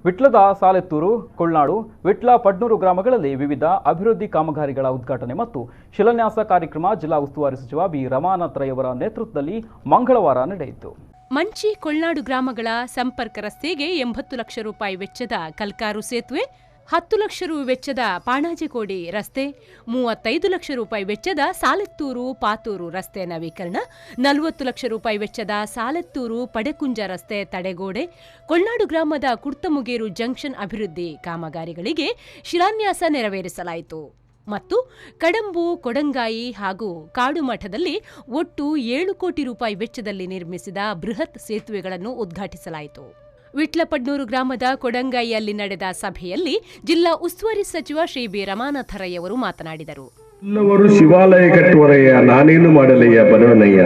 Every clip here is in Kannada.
ವಿಟ್ಲದ ಸಾಲೆತ್ತೂರು, ಕೊಳ್ನಾಡು, ವಿಟ್ಲ ಪಡ್ನೂರು ಗ್ರಾಮಗಳಲ್ಲಿ ವಿವಿಧ ಅಭಿವೃದ್ಧಿ ಕಾಮಗಾರಿಗಳ ಉದ್ಘಾಟನೆ ಮತ್ತು ಶಿಲಾನ್ಯಾಸ ಕಾರ್ಯಕ್ರಮ ಜಿಲ್ಲಾ ಉಸ್ತುವಾರಿ ಸಚಿವ ಬಿ ರಮಾನಾಥ್ ರೈ ಅವರ ನೇತೃತ್ವದಲ್ಲಿ ಮಂಗಳವಾರ ನಡೆಯಿತು. ಮಂಚಿ ಕೊಳ್ನಾಡು ಗ್ರಾಮಗಳ ಸಂಪರ್ಕ ರಸ್ತೆಗೆ 80 ಲಕ್ಷ ರೂಪಾಯಿ ವೆಚ್ಚದ ಕಲ್ಕಾರು ಸೇತುವೆ, 10 ಲಕ್ಷ ರು ವೆಚ್ಚದ ಪಾಣಾಜೆಕೋಡಿ ರಸ್ತೆ, 35 ಲಕ್ಷ ರೂಪಾಯಿ ವೆಚ್ಚದ ಸಾಲೆತ್ತೂರು ಪಾತೂರು ರಸ್ತೆ ನವೀಕರಣ, 40 ಲಕ್ಷ ರೂಪಾಯಿ ವೆಚ್ಚದ ಸಾಲೆತ್ತೂರು ಪಡೆಕುಂಜ ರಸ್ತೆ ತಡೆಗೋಡೆ, ಕೊಳ್ನಾಡು ಗ್ರಾಮದ ಕುರ್ತಮುಗೇರು ಜಂಕ್ಷನ್ ಅಭಿವೃದ್ಧಿ ಕಾಮಗಾರಿಗಳಿಗೆ ಶಿಲಾನ್ಯಾಸ ನೆರವೇರಿಸಲಾಯಿತು ಮತ್ತು ಕಡಂಬು, ಕೊಡಂಗಾಯಿ ಹಾಗೂ ಕಾಡುಮಠದಲ್ಲಿ ಒಟ್ಟು 7 ಕೋಟಿ ರೂಪಾಯಿ ವೆಚ್ಚದಲ್ಲಿ ನಿರ್ಮಿಸಿದ ಬೃಹತ್ ಸೇತುವೆಗಳನ್ನು ಉದ್ಘಾಟಿಸಲಾಯಿತು. ವಿಟ್ಲಪಡ್ನೂರು ಗ್ರಾಮದ ಕೊಡಂಗಾಯಿಯಲ್ಲಿ ನಡೆದ ಸಭೆಯಲ್ಲಿ ಜಿಲ್ಲಾ ಉಸ್ತುವಾರಿ ಸಚಿವ ಶ್ರೀ ಬಿ ರಮಾನಾಥ ರೈ ಅವರು ಮಾತನಾಡಿದರು. ಎಲ್ಲವರು ಶಿವಾಲಯ ಕಟ್ಟುವರಯ್ಯ, ನಾನೇನು ಮಾಡಲಯ್ಯ ಬಡವನಯ್ಯ,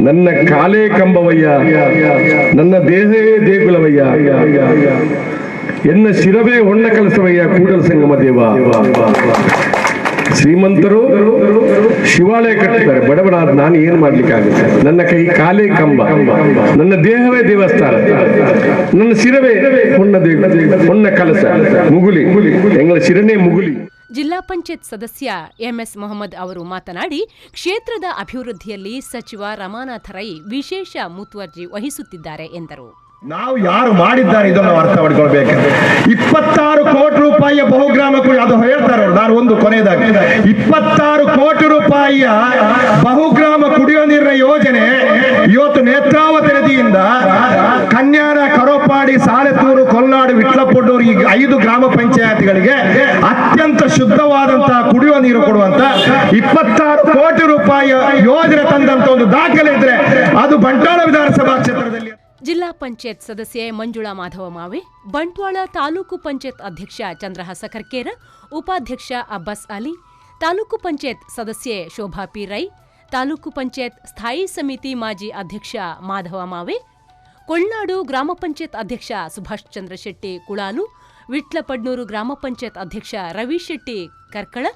ನನ್ನ ಕಾಲೇ ಕಂಬವಯ್ಯ, ನನ್ನ ದೇಹವೇ ದೇಗುಲವಯ್ಯ, ಎನ್ನ ಶಿರವೇ ಹೊಣ್ಣ ಕಲಸವಯ್ಯ ಕೂಡಲ ಸಂಗಮ ದೇವ. ಶ್ರೀಮಂತರು ಶಿವಾಲಯ ಕಟ್ಟುತ್ತಾರೆ, ಬಡಬಡ ನಾನು ಏನು ಮಾಡ್ಲಿಕ್ಕಾಗುತ್ತೆ? ನನ್ನ ಕೈ ಕಾಲೇ ಕಂಬ, ನನ್ನ ದೇಹವೇ ದೇವಸ್ಥಾನ, ನನ್ನ ಶಿರವೇ ಹೊಣ್ಣ ಕಲಸ ಮುಗುಲಿ, ಎಂಗಳ ಶಿರನೇ ಮುಗುಲಿ. ಜಿಲ್ಲಾ ಪಂಚಾಯತ್ ಸದಸ್ಯ ಎಂಎಸ್ ಮೊಹಮ್ಮದ್ ಅವರು ಮಾತನಾಡಿ, ಕ್ಷೇತ್ರದ ಅಭಿವೃದ್ಧಿಯಲ್ಲಿ ಸಚಿವ ರಮಾನಾಥ ರೈ ವಿಶೇಷ ಮುತುವರ್ಜಿ ವಹಿಸುತ್ತಿದ್ದಾರೆ ಎಂದರು. ನಾವು ಯಾರು ಮಾಡಿದ್ದಾರೆ ಇದನ್ನು ಅರ್ಥ ಮಾಡಿಕೊಳ್ಬೇಕು. 26 ಕೋಟಿ ರೂಪಾಯಿಯ ಬಹುಗ್ರಾಮಕ್ಕೂ ಅದು ಹೇಳ್ತಾರೆ. ನಾನು ಒಂದು ಕೊನೆಯದಾಗಿ 26 ಕೋಟಿ ರೂಪಾಯಿಯ ಬಹುಗ್ರಾಮ ಕುಡಿಯುವ ನೀರಿನ ಯೋಜನೆ ಇವತ್ತು ನೇತ್ರಾವತಿ ನದಿಯಿಂದ ಕನ್ಯಾನ, ಕರೋಪಾಡಿ, ಸಾಲೆತ್ತೂರು, ಕೊಲ್ನಾಡು, ವಿಟ್ಲಪಡ್ನೂರು ಈ 5 ಗ್ರಾಮ ಪಂಚಾಯತ್ಗಳಿಗೆ ಅತ್ಯಂತ ಶುದ್ಧವಾದಂತಹ ಕುಡಿಯುವ ನೀರು ಕೊಡುವಂತ 26 ಕೋಟಿ ರೂಪಾಯಿಯ ಯೋಜನೆ ತಂದಂತ ಒಂದು ದಾಖಲೆ ಇದ್ರೆ ಅದು ಬಂಟ್ವಾಳ ವಿಧಾನಸಭಾ ಕ್ಷೇತ್ರದಲ್ಲಿ. ಜಿಲ್ಲಾ ಪಂಚಾಯತ್ ಸದಸ್ಯೆ ಮಂಜುಳಾ ಮಾಧವ ಮಾವೆ, ಬಂಟ್ವಾಳ ತಾಲೂಕು ಪಂಚಾಯತ್ ಅಧ್ಯಕ್ಷ ಚಂದ್ರಹಾಸ ಕರ್ಕೇರ, ಉಪಾಧ್ಯಕ್ಷ ಅಬ್ಬಾಸ್ ಅಲಿ, ತಾಲೂಕು ಪಂಚಾಯತ್ ಸದಸ್ಯೆ ಶೋಭಾ ಪಿ ರೈ, ತಾಲೂಕು ಪಂಚಾಯತ್ ಸ್ಥಾಯಿ ಸಮಿತಿ ಮಾಜಿ ಅಧ್ಯಕ್ಷ ಮಾಧವ ಮಾವೆ, ಕೊಳ್ನಾಡು ಗ್ರಾಮ ಪಂಚಾಯತ್ ಅಧ್ಯಕ್ಷ ಸುಭಾಷ್ ಚಂದ್ರ ಶೆಟ್ಟಿ ಕುಳಾಲು, ವಿಟ್ಲಪಡ್ನೂರು ಗ್ರಾಮ ಪಂಚಾಯತ್ ಅಧ್ಯಕ್ಷ ರವಿ ಶೆಟ್ಟಿ ಕರ್ಕಳ,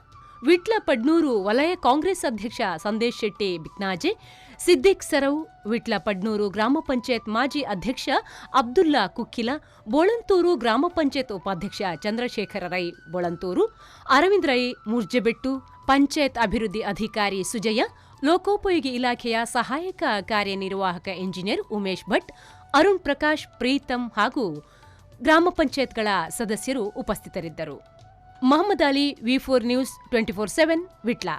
ವಿಟ್ಲಪಡ್ನೂರು ವಲಯ ಕಾಂಗ್ರೆಸ್ ಅಧ್ಯಕ್ಷ ಸಂದೇಶ್ ಶೆಟ್ಟಿ ಬಿಕ್ನಾಜೆ, ಸಿದ್ದಿಕ್ ಸರವ್, ವಿಟ್ಲಪಡ್ನೂರು ಗ್ರಾಮ ಪಂಚಾಯತ್ ಮಾಜಿ ಅಧ್ಯಕ್ಷ ಅಬ್ದುಲ್ಲಾ ಕುಕ್ಕಿಲ, ಬೋಳಂತೂರು ಗ್ರಾಮ ಪಂಚಾಯತ್ ಉಪಾಧ್ಯಕ್ಷ ಚಂದ್ರಶೇಖರ ರೈ ಬೋಳಂತೂರು, ಅರವಿಂದ್ ರೈ ಮುರ್ಜೆಬೆಟ್ಟು, ಪಂಚಾಯತ್ ಅಭಿವೃದ್ಧಿ ಅಧಿಕಾರಿ ಸುಜಯ, ಲೋಕೋಪಯೋಗಿ ಇಲಾಖೆಯ ಸಹಾಯಕ ಕಾರ್ಯನಿರ್ವಾಹಕ ಇಂಜಿನಿಯರ್ ಉಮೇಶ್ ಭಟ್, ಅರುಣ್ ಪ್ರಕಾಶ್, ಪ್ರೀತಂ ಹಾಗೂ ಗ್ರಾಮ ಪಂಚಾಯತ್ಗಳ ಸದಸ್ಯರು ಉಪಸ್ಥಿತರಿದ್ದರು. ಮಹಮ್ಮದ್ ಅಲಿ, ವಿ4 ನ್ಯೂಸ್ 24/7 ವಿಟ್ಲ.